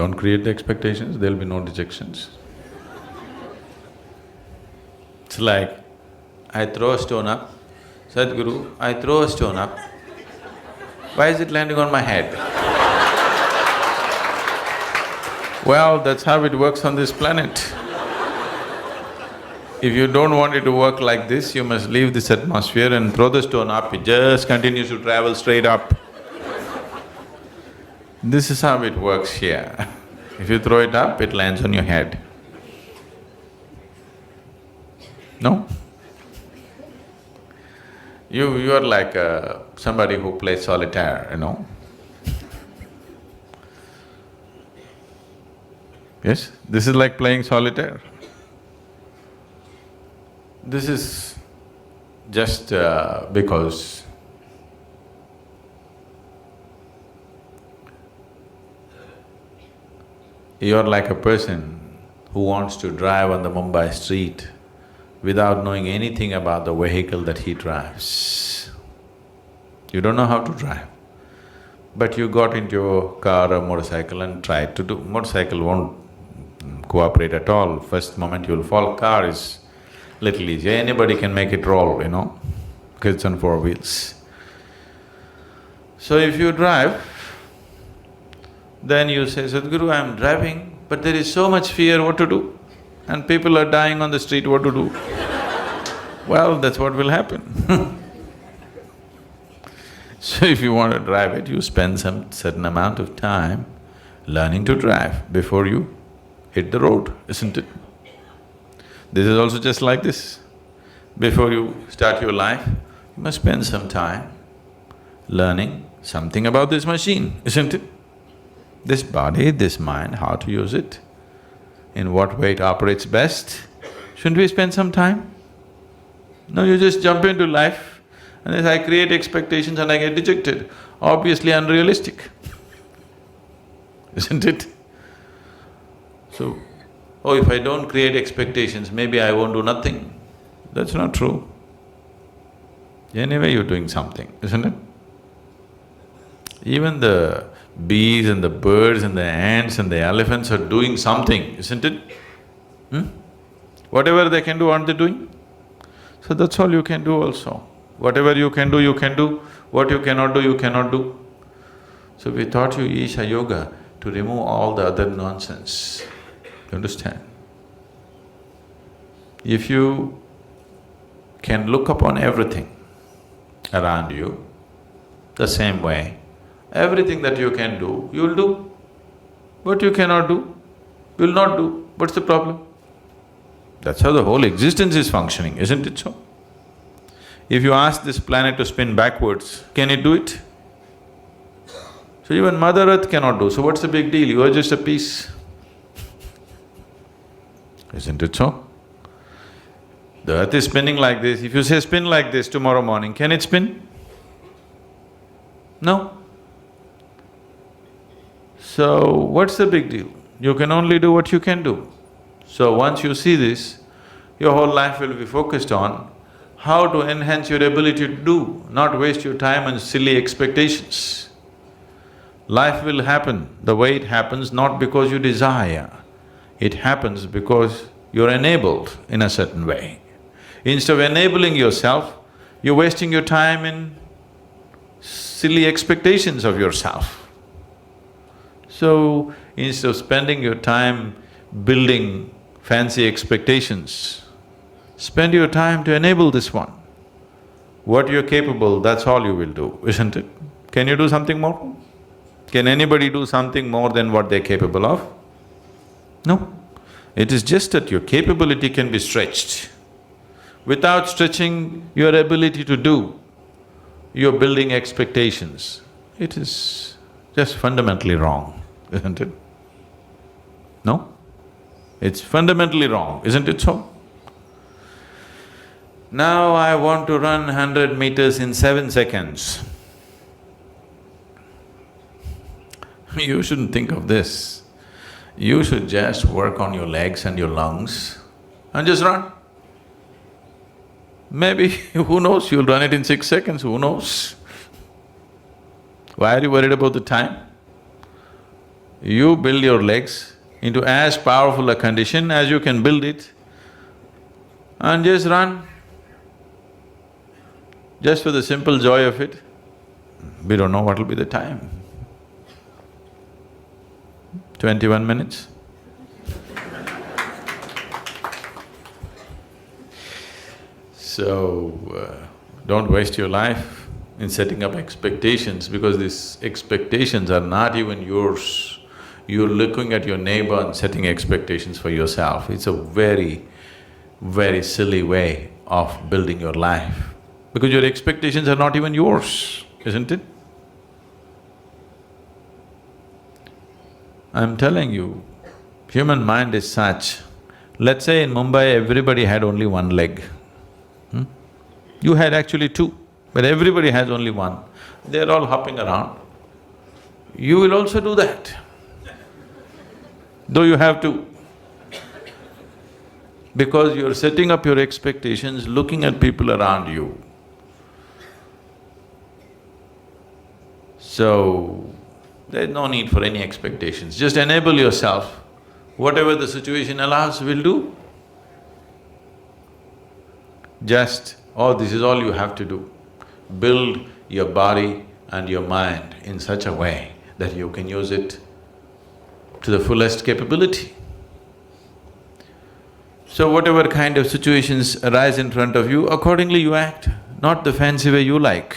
don't create the expectations, there'll be no dejections. It's like, I throw a stone up, Sadhguru, I throw a stone up, why is it landing on my head? Well, that's how it works on this planet. If you don't want it to work like this, you must leave this atmosphere and throw the stone up, it just continues to travel straight up. This is how it works here. If you throw it up, it lands on your head. No? You are like somebody who plays solitaire, you know. Yes, this is like playing solitaire. This is just because you're like a person who wants to drive on the Mumbai street without knowing anything about the vehicle that he drives. You don't know how to drive, but you got into a car or motorcycle and tried to do… Motorcycle won't cooperate at all, first moment you'll fall. Car is little easy, anybody can make it roll, you know, because it's on four wheels. So if you drive, then you say, Sadhguru, I'm driving, but there is so much fear, what to do? And people are dying on the street, what to do? Well, that's what will happen. So if you want to drive it, you spend some certain amount of time learning to drive before you hit the road, isn't it? This is also just like this. Before you start your life, you must spend some time learning something about this machine, isn't it? This body, this mind, how to use it, in what way it operates best. Shouldn't we spend some time? No, you just jump into life and then I create expectations and I get dejected. Obviously unrealistic, isn't it? So, oh, if I don't create expectations, maybe I won't do nothing. That's not true. Anyway, you're doing something, isn't it? Even the bees and the birds and the ants and the elephants are doing something, isn't it? Whatever they can do, aren't they doing? So that's all you can do also. Whatever you can do, you can do. What you cannot do, you cannot do. So we taught you Isha Yoga to remove all the other nonsense. You understand? If you can look upon everything around you the same way, everything that you can do, you'll do. What you cannot do, you'll not do. What's the problem? That's how the whole existence is functioning, isn't it so? If you ask this planet to spin backwards, can it do it? So even Mother Earth cannot do, so what's the big deal? You are just a piece. Isn't it so? The earth is spinning like this, if you say spin like this tomorrow morning, can it spin? No. So, what's the big deal? You can only do what you can do. So once you see this, your whole life will be focused on how to enhance your ability to do, not waste your time on silly expectations. Life will happen the way it happens, not because you desire. It happens because you're enabled in a certain way. Instead of enabling yourself, you're wasting your time in silly expectations of yourself. So, instead of spending your time building fancy expectations, spend your time to enable this one. What you're capable, that's all you will do, isn't it? Can you do something more? Can anybody do something more than what they're capable of? No. It is just that your capability can be stretched. Without stretching your ability to do, you're building expectations. It is just fundamentally wrong, isn't it? No? It's fundamentally wrong, isn't it so? Now I want to run 100 meters in 7 seconds. You shouldn't think of this. You should just work on your legs and your lungs and just run. Maybe, who knows, you'll run it in 6 seconds, who knows? Why are you worried about the time? You build your legs into as powerful a condition as you can build it and just run. Just for the simple joy of it. We don't know what will be the time. 21 minutes. So, don't waste your life in setting up expectations because these expectations are not even yours. You're looking at your neighbor and setting expectations for yourself. It's a very, very silly way of building your life because your expectations are not even yours, isn't it? I'm telling you, human mind is such. Let's say in Mumbai everybody had only one leg. You had actually two, but everybody has only one. They're all hopping around. You will also do that, though you have two. Because you're setting up your expectations, looking at people around you. So, there's no need for any expectations, just enable yourself. Whatever the situation allows, we'll do. This is all you have to do. Build your body and your mind in such a way that you can use it to the fullest capability. So whatever kind of situations arise in front of you, accordingly you act, not the fancy way you like.